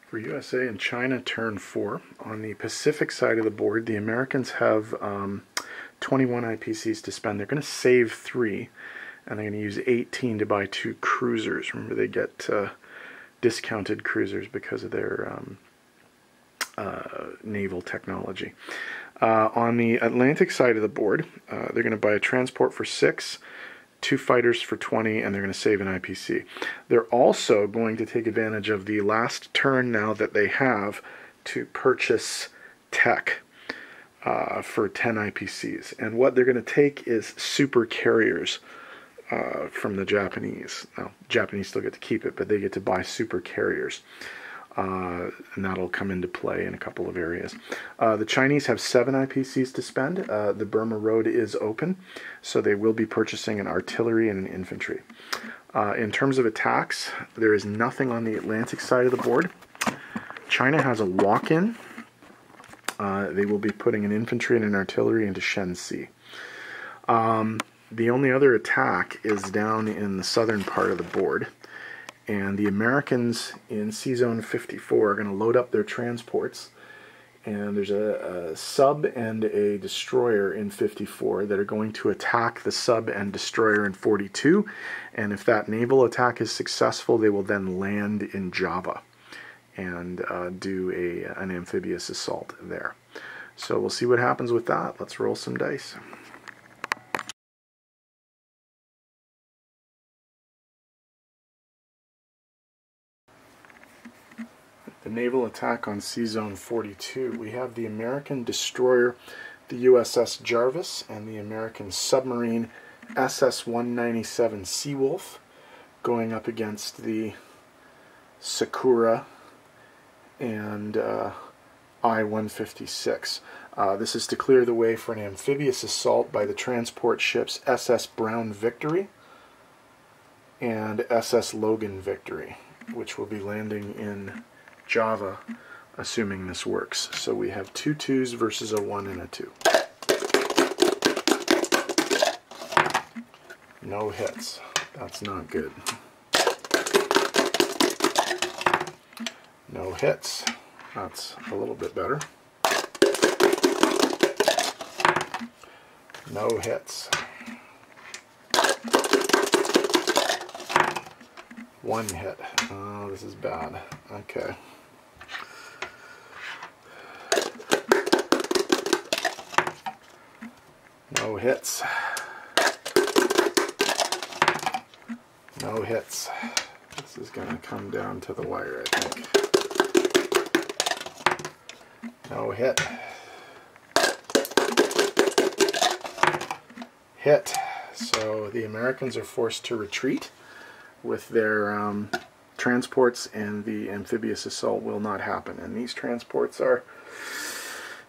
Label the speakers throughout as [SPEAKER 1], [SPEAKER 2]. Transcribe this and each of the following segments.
[SPEAKER 1] For USA and China, turn 4. On the Pacific side of the board, the Americans have 21 IPCs to spend. They're going to save 3, and they're going to use 18 to buy 2 cruisers. Remember, they get discounted cruisers because of their naval technology. On the Atlantic side of the board, they're going to buy a transport for 6, 2 fighters for 20, and they're going to save an IPC. They're also going to take advantage of the last turn now that they have to purchase tech for 10 IPCs. And what they're going to take is super carriers from the Japanese. Now, Japanese still get to keep it, but they get to buy super carriers. And that'll come into play in a couple of areas. The Chinese have 7 IPCs to spend. The Burma Road is open, so they will be purchasing an artillery and an infantry. In terms of attacks, there is nothing on the Atlantic side of the board. China has a walk-in. They will be putting an infantry and an artillery into Shenxi. The only other attack is down in the southern part of the board. And the Americans in C-Zone 54 are going to load up their transports. And there's a sub and a destroyer in 54 that are going to attack the sub and destroyer in 42. And if that naval attack is successful, they will then land in Java and do an amphibious assault there. So we'll see what happens with that. Let's roll some dice. The naval attack on C-Zone 42. We have the American destroyer, the USS Jarvis, and the American submarine SS-197 Seawolf going up against the Sakura and I-156. This is to clear the way for an amphibious assault by the transport ships SS Brown Victory and SS Logan Victory, which will be landing in Java, assuming this works. So we have 2 2s versus a 1 and a 2. No hits. That's not good. No hits. That's a little bit better. No hits. 1 hit. Oh, this is bad. Okay. No hits. No hits. This is going to come down to the wire, I think. No hit. Hit. So the Americans are forced to retreat with their transports, and the amphibious assault will not happen. And these transports are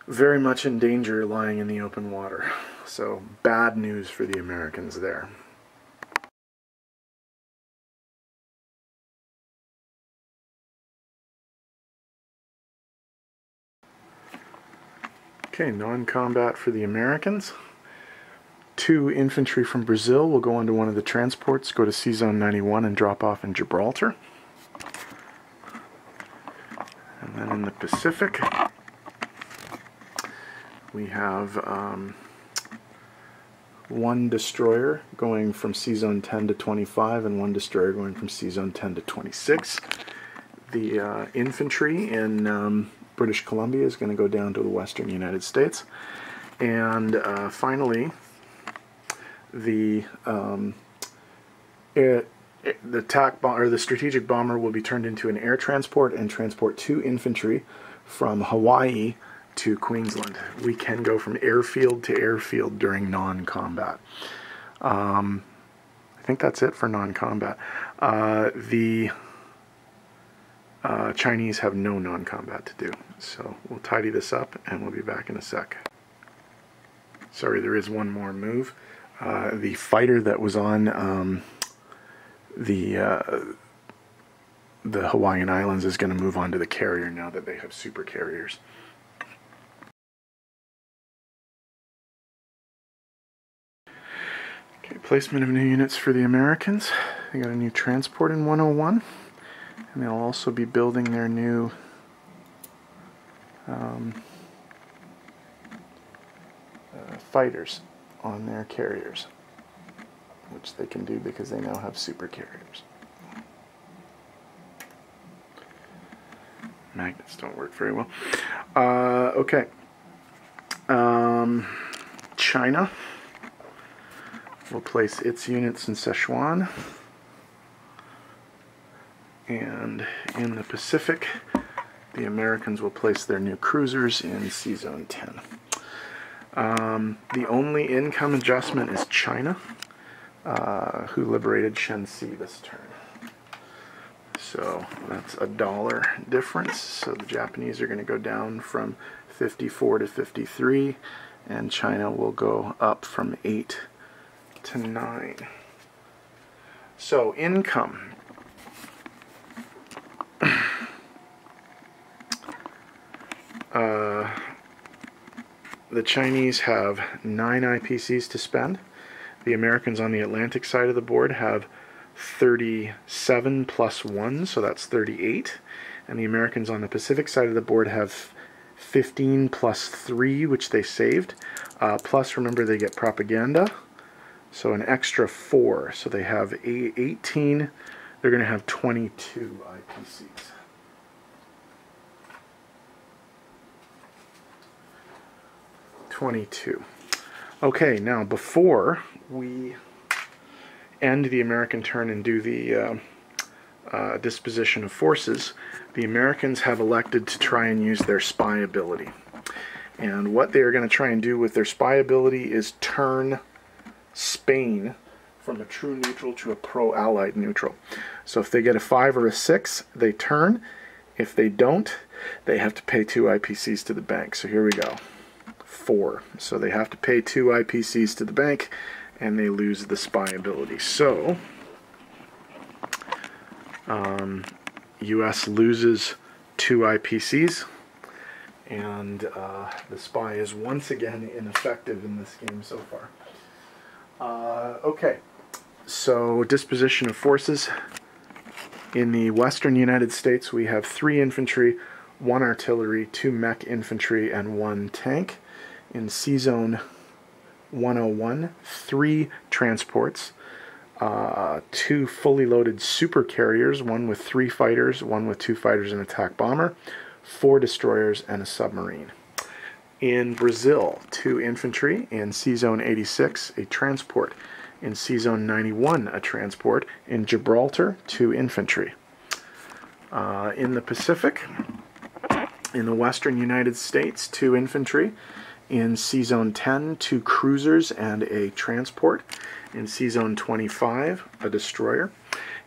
[SPEAKER 1] very much in danger lying in the open water. So bad news for the Americans there. Okay, non-combat for the Americans. 2 infantry from Brazil will go onto one of the transports, go to C-Zone 91 and drop off in Gibraltar. And then in the Pacific, we have 1 destroyer going from C-Zone 10 to 25 and 1 destroyer going from C-Zone 10 to 26. The infantry in British Columbia is going to go down to the western United States. And finally, the strategic bomber will be turned into an air transport and transport 2 infantry from Hawaii to Queensland. We can go from airfield to airfield during non-combat. I think that's it for non-combat. The Chinese have no non-combat to do. So we'll tidy this up and we'll be back in a sec. Sorry, there is one more move. The fighter that was on the Hawaiian Islands is going to move on to the carrier now that they have super carriers. Okay, placement of new units for the Americans. They got a new transport in 101, and they'll also be building their new fighters on their carriers, which they can do because they now have super carriers. Magnets don't work very well. Okay. China will place its units in Sichuan. And in the Pacific, the Americans will place their new cruisers in Sea Zone 10. The only income adjustment is China, who liberated Shenxi this turn. So that's $1 difference. So the Japanese are going to go down from 54 to 53, and China will go up from 8 to 9. So income. The Chinese have 9 IPCs to spend. The Americans on the Atlantic side of the board have 37 plus 1, so that's 38. And the Americans on the Pacific side of the board have 15 plus 3, which they saved. Plus, remember, they get propaganda, so an extra 4. So they have 18. They're going to have 22 IPCs. Okay, now before we end the American turn and do the disposition of forces, the Americans have elected to try and use their spy ability. And what they are going to try and do with their spy ability is turn Spain from a true neutral to a pro-allied neutral. So if they get a 5 or a 6, they turn. If they don't, they have to pay 2 IPCs to the bank. So here we go. 4. So they have to pay 2 IPCs to the bank, and they lose the spy ability. So US loses 2 IPCs, and the spy is once again ineffective in this game so far. Okay, so disposition of forces. In the western United States, we have 3 infantry, 1 artillery, 2 mech infantry, and 1 tank. In Sea Zone 101, 3 transports, 2 fully loaded super carriers, 1 with 3 fighters, 1 with 2 fighters and attack bomber, 4 destroyers, and a submarine. In Brazil, 2 infantry. In Sea Zone 86, a transport. In Sea Zone 91, a transport. In Gibraltar, 2 infantry. In the Pacific, in the western United States, 2 infantry. In Sea Zone 10, 2 cruisers and a transport. In Sea Zone 25, a destroyer.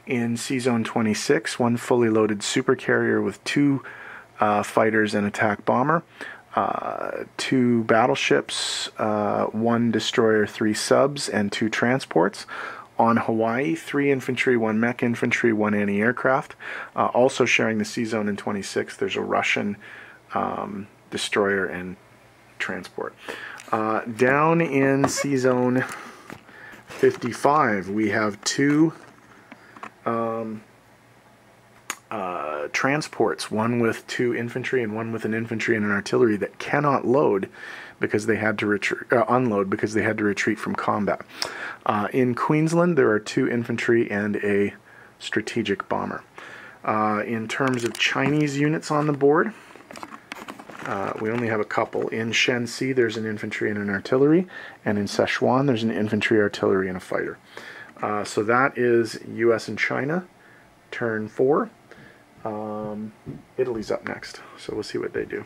[SPEAKER 1] In Sea Zone 26, 1 fully loaded supercarrier with 2 fighters and attack bomber. 2 battleships, 1 destroyer, 3 subs, and 2 transports. On Hawaii, 3 infantry, 1 mech infantry, 1 anti-aircraft. Also sharing the Sea Zone in 26, there's a Russian destroyer and transport. Down in Sea Zone 55, we have 2 transports, 1 with 2 infantry and 1 with an infantry and an artillery that cannot load because they had to unload because they had to retreat from combat. In Queensland, there are 2 infantry and a strategic bomber. In terms of Chinese units on the board, we only have a couple. In Shenxi, there's an infantry and an artillery, and in Sichuan, there's an infantry, artillery, and a fighter. So that is US and China, turn 4. Italy's up next, so we'll see what they do.